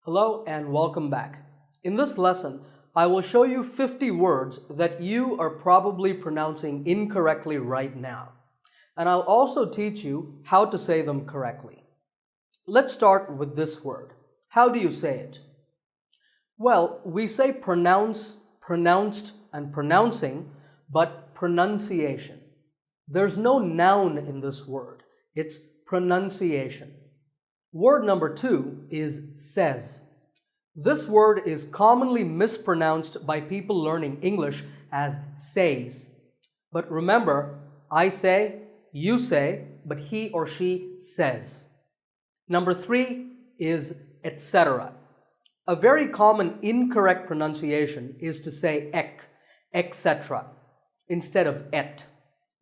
Hello and welcome back. In this lesson, I will show you 50 words that you are probably pronouncing incorrectly right now. And I'll also teach you how to say them correctly. Let's start with this word. How do you say it? Well, we say pronounce, pronounced, and pronouncing, but pronunciation. There's no noun in this word. It's pronunciation. Word number 2 is says. This word is commonly mispronounced by people learning English as says. But remember, I say, you say, but he or she says. Number 3 is etc. A very common incorrect pronunciation is to say etc. instead of et.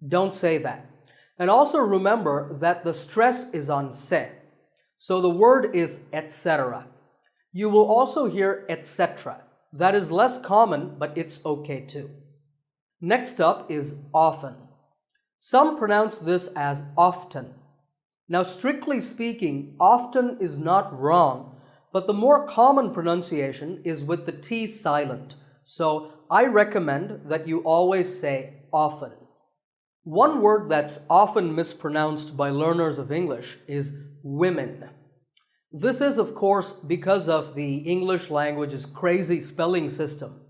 Don't say that. And also remember that the stress is on se. So the word is etc. You will also hear etc. That is less common, but it's okay too. Next up is often. Some pronounce this as often. Now, strictly speaking, often is not wrong, but the more common pronunciation is with the T silent. So I recommend that you always say often. One word that's often mispronounced by learners of English is women. This is, of course, because of the English language's crazy spelling system.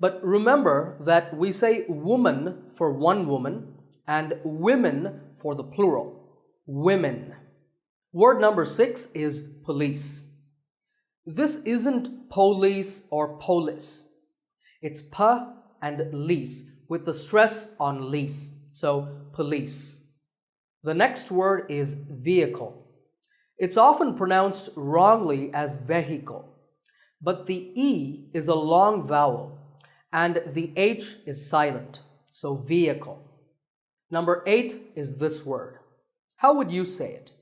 But remember that we say woman for one woman and women for the plural. Women. Word number 6 is police. This isn't police or polis. It's pa and lis with the stress on lis. So police. The next word is vehicle. It's often pronounced wrongly as vehicle, but the E is a long vowel and the H is silent, so vehicle. Number 8 is this word. How would you say it?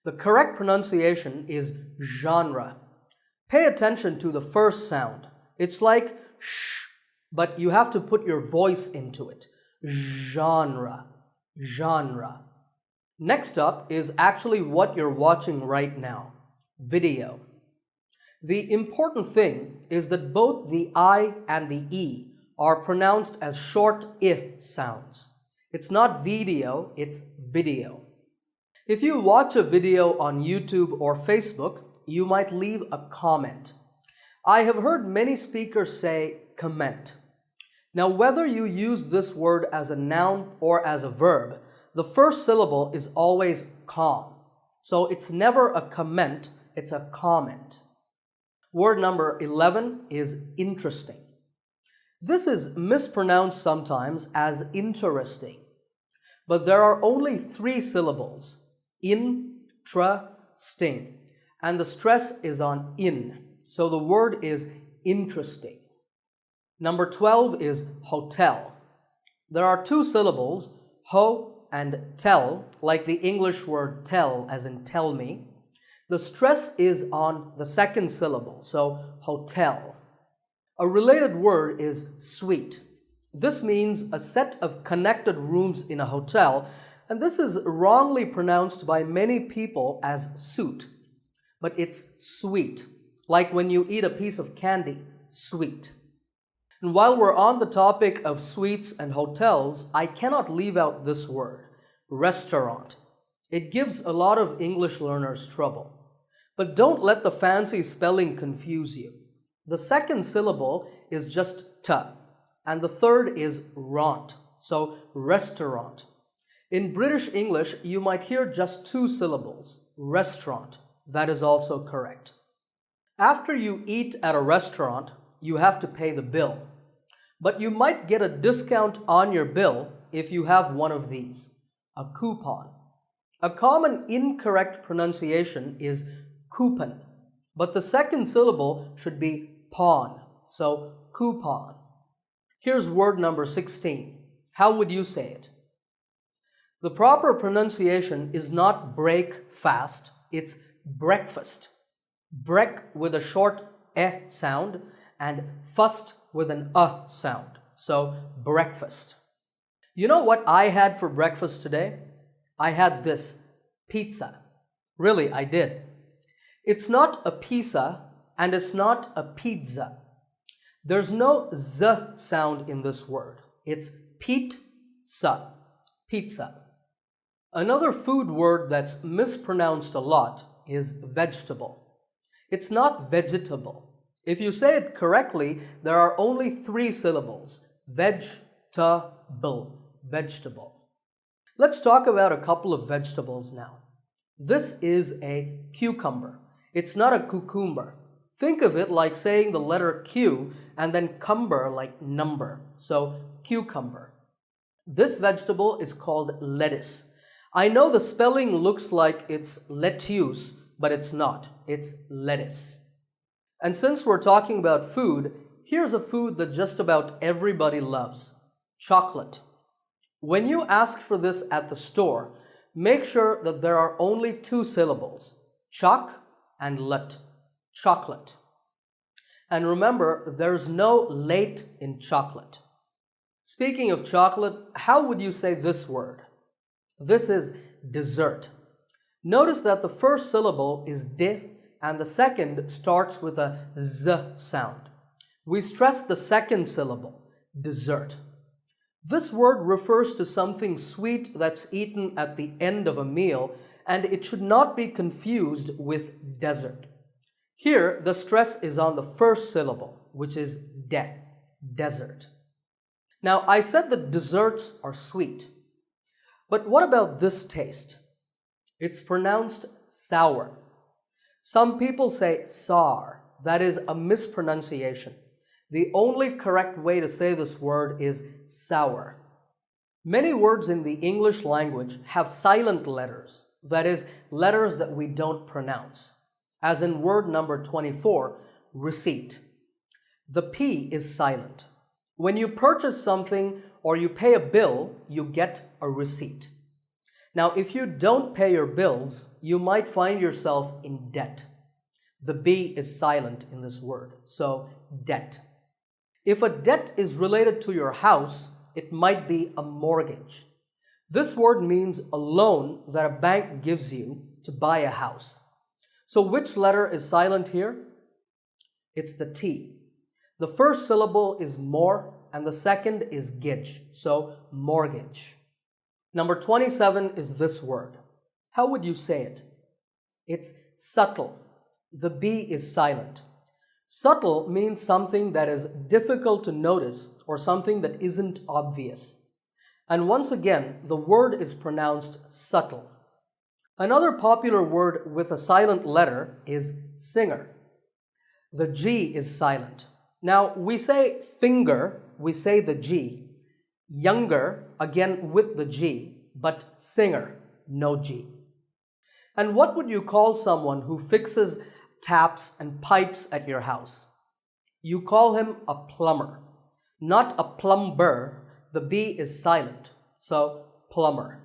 The correct pronunciation is genre. Pay attention to the first sound. It's like sh, but you have to put your voice into it. Genre, genre. Next up is actually what you're watching right now, video. The important thing is that both the I and the E are pronounced as short I sounds. It's not video, it's video. If you watch a video on YouTube or Facebook, you might leave a comment. I have heard many speakers say comment. Now, whether you use this word as a noun or as a verb, the first syllable is always com. So it's never a comment, it's a comment. Word number 11 is interesting. This is mispronounced sometimes as interesting, but there are only 3 syllables, sting, and the stress is on in, so the word is interesting. Number 12 is hotel. There are 2 syllables, ho and tell, like the English word tell as in tell me. The stress is on the second syllable, so hotel. A related word is suite. This means a set of connected rooms in a hotel, and this is wrongly pronounced by many people as suite, but it's sweet, like when you eat a piece of candy, sweet. And while we're on the topic of suites and hotels, I cannot leave out this word, restaurant. It gives a lot of English learners trouble. But don't let the fancy spelling confuse you. The second syllable is just ta, and the third is ront, so restaurant. In British English, you might hear just 2 syllables, restaurant. That is also correct. After you eat at a restaurant, you have to pay the bill. But you might get a discount on your bill if you have one of these, a coupon. A common incorrect pronunciation is coupon, but the second syllable should be pawn, so coupon. Here's word number 16. How would you say it? The proper pronunciation is not break fast, it's breakfast. Break with a short eh sound and fast with an sound, so breakfast. You know what I had for breakfast today? I had this, pizza. Really, I did. It's not a pizza and it's not a pizza. There's no z sound in this word. It's pizza, pizza. Another food word that's mispronounced a lot is vegetable. It's not vegetable. If you say it correctly, there are only 3 syllables. Vegetable, vegetable. Let's talk about a couple of vegetables now. This is a cucumber. It's not a cucumber. Think of it like saying the letter Q and then cumber like number. So cucumber. This vegetable is called lettuce. I know the spelling looks like it's lettuce, but it's not. It's lettuce. And since we're talking about food, here's a food that just about everybody loves. Chocolate. When you ask for this at the store, make sure that there are only 2 syllables. Choc and let. Chocolate. And remember, there's no late in chocolate. Speaking of chocolate, how would you say this word? This is dessert. Notice that the first syllable is de and the second starts with a z sound. We stress the second syllable, dessert. This word refers to something sweet that's eaten at the end of a meal, and it should not be confused with dessert. Here, the stress is on the first syllable, which is de, desert. Now, I said that desserts are sweet. But what about this taste? It's pronounced sour. Some people say sour. That is a mispronunciation. The only correct way to say this word is sour. Many words in the English language have silent letters, that is, letters that we don't pronounce. As in word number 24, receipt. The P is silent. When you purchase something or you pay a bill, you get a receipt. Now, if you don't pay your bills, you might find yourself in debt. The B is silent in this word, so debt. If a debt is related to your house, it might be a mortgage. This word means a loan that a bank gives you to buy a house. So which letter is silent here? It's the T. The first syllable is more and the second is gidge, so mortgage. Number 27 is this word. How would you say it? It's subtle. The B is silent. Subtle means something that is difficult to notice or something that isn't obvious. And once again, the word is pronounced subtle. Another popular word with a silent letter is singer. The G is silent. Now, we say finger, we say the G. Younger, again with the G, but singer, no G. And what would you call someone who fixes taps and pipes at your house? You call him a plumber, not a plumber. The B is silent, so plumber.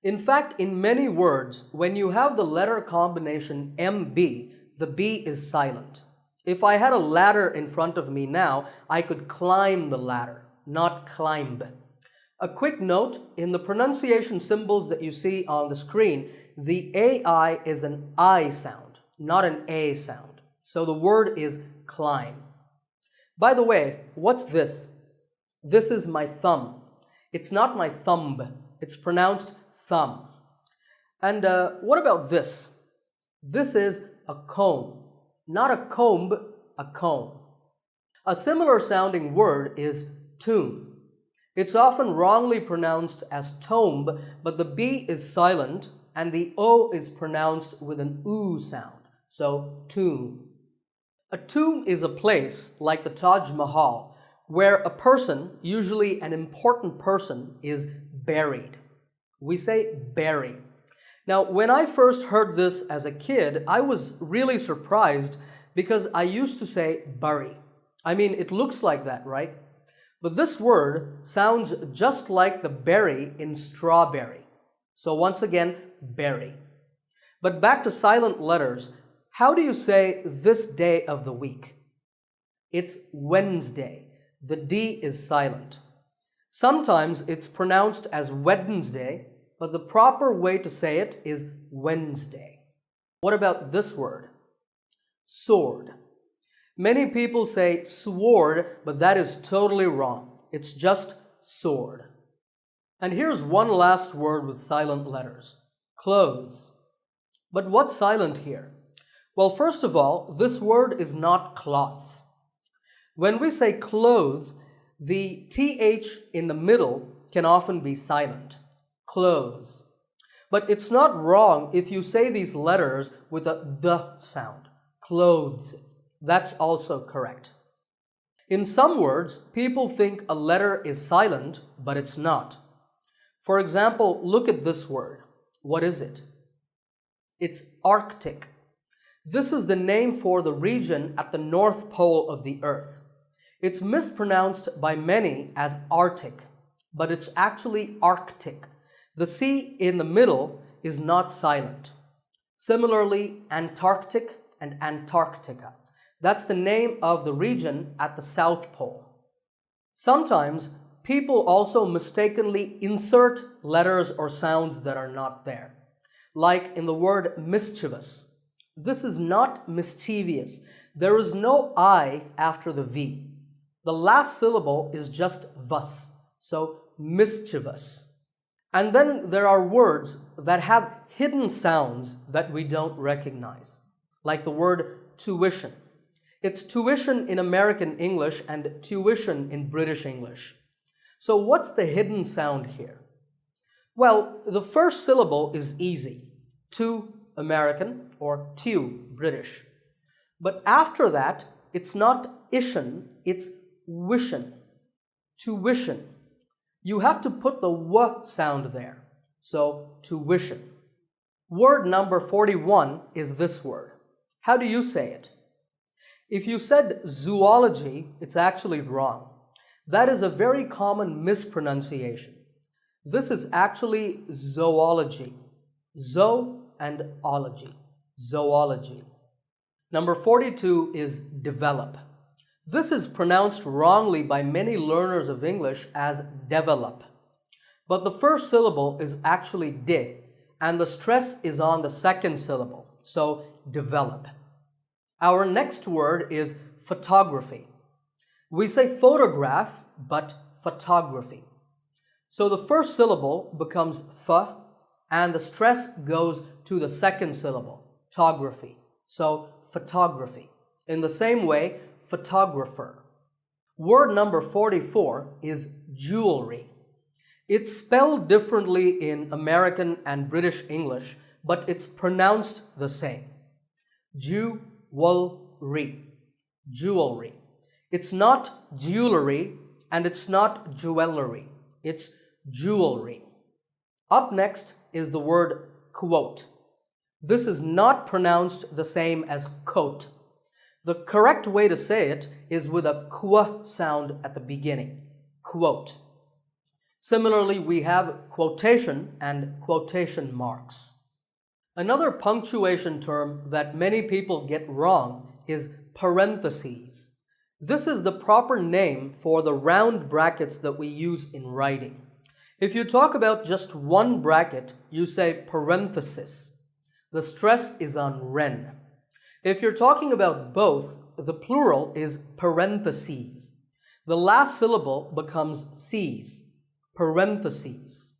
In fact, in many words, when you have the letter combination MB, the B is silent. If I had a ladder in front of me now, I could climb the ladder, not climb. A quick note, in the pronunciation symbols that you see on the screen, the AI is an I sound, not an A sound. So the word is climb. By the way, what's this? This is my thumb. It's not my thumb. It's pronounced thumb. And what about this? This is a comb. Not a comb, a comb. A similar sounding word is tomb. It's often wrongly pronounced as tomb, but the B is silent and the O is pronounced with an oo sound. So tomb. A tomb is a place like the Taj Mahal where a person, usually an important person, is buried. We say bury. Now, when I first heard this as a kid, I was really surprised because I used to say bury. I mean, it looks like that, right? But this word sounds just like the berry in strawberry. So once again, bury. But back to silent letters, how do you say this day of the week? It's Wednesday. The D is silent. Sometimes it's pronounced as Wednesday, but the proper way to say it is Wednesday. What about this word? sword. Many people say sword, but that is totally wrong. It's just sword. And here's one last word with silent letters. Clothes. But what's silent here? Well, first of all, this word is not cloths. When we say clothes, the TH in the middle can often be silent. Clothes. But it's not wrong if you say these letters with a the sound. Clothes. That's also correct. In some words, people think a letter is silent, but it's not. For example, look at this word. What is it? It's Arctic. This is the name for the region at the North Pole of the Earth. It's mispronounced by many as Arctic, but it's actually Arctic. The C in the middle is not silent. Similarly, Antarctic and Antarctica. That's the name of the region at the South Pole. Sometimes people also mistakenly insert letters or sounds that are not there, like in the word mischievous. This is not mischievous. There is no I after the V. The last syllable is just thus, so mischievous. And then there are words that have hidden sounds that we don't recognize, like the word tuition. It's tuition in American English and tuition in British English. So what's the hidden sound here? Well, the first syllable is easy. Tu American or tu British. But after that, it's not ishin, it's wishin. Tuition. You have to put the w sound there. So tuition. Word number 41 is this word. How do you say it? If you said zoology, it's actually wrong. That is a very common mispronunciation. This is actually zoology. Zo and ology. Zoology. Number 42 is develop. This is pronounced wrongly by many learners of English as develop. But the first syllable is actually de, and the stress is on the second syllable, so develop. Our next word is photography. We say photograph, but photography. So the first syllable becomes ph, and the stress goes to the second syllable, photography. So photography. In the same way, photographer. Word number 44 is jewelry. It's spelled differently in American and British English, but it's pronounced the same. Jewelry. Jewelry. It's not jewelry and it's not jewelry. It's jewelry. Up next is the word quote. This is not pronounced the same as coat. The correct way to say it is with a qu sound at the beginning. Quote. Similarly, we have quotation and quotation marks. Another punctuation term that many people get wrong is parentheses. This is the proper name for the round brackets that we use in writing. If you talk about just one bracket, you say parenthesis. The stress is on ren. If you're talking about both, the plural is parentheses. The last syllable becomes C's. Parentheses.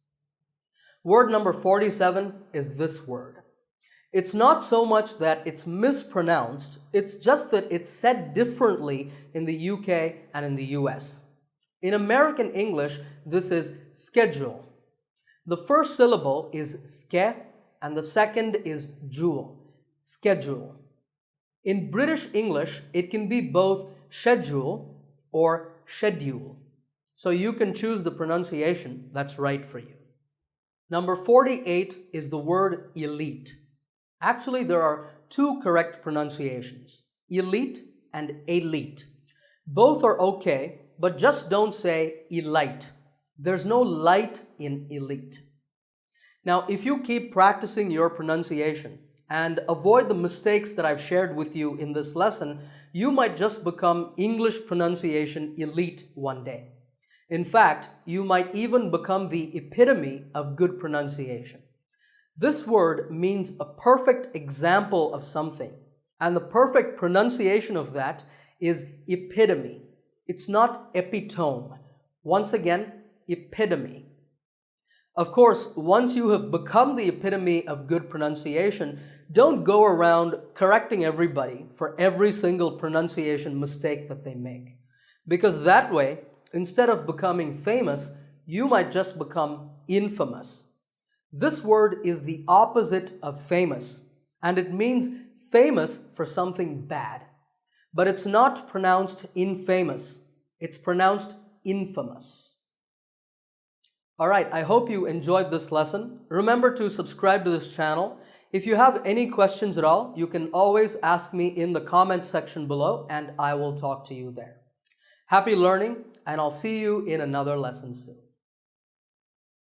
Word number 47 is this word. It's not so much that it's mispronounced, it's just that it's said differently in the UK and in the US. In American English, this is schedule. The first syllable is ske and the second is jewel. Schedule. In British English, it can be both schedule or schedule. So you can choose the pronunciation that's right for you. Number 48 is the word elite. Actually, there are two correct pronunciations, elite and elite. Both are okay, but just don't say elite. There's no light in elite. Now, if you keep practicing your pronunciation and avoid the mistakes that I've shared with you in this lesson, you might just become English pronunciation elite one day. In fact, you might even become the epitome of good pronunciation. This word means a perfect example of something, And the perfect pronunciation of that is epitome. It's not epitome. Once again, epitome. Of course, once you have become the epitome of good pronunciation, don't go around correcting everybody for every single pronunciation mistake that they make. Because that way, instead of becoming famous, you might just become infamous. This word is the opposite of famous, and it means famous for something bad. But it's not pronounced infamous, it's pronounced infamous. Alright, I hope you enjoyed this lesson. Remember to subscribe to this channel. If you have any questions at all, you can always ask me in the comments section below and I will talk to you there. Happy learning, and I'll see you in another lesson soon.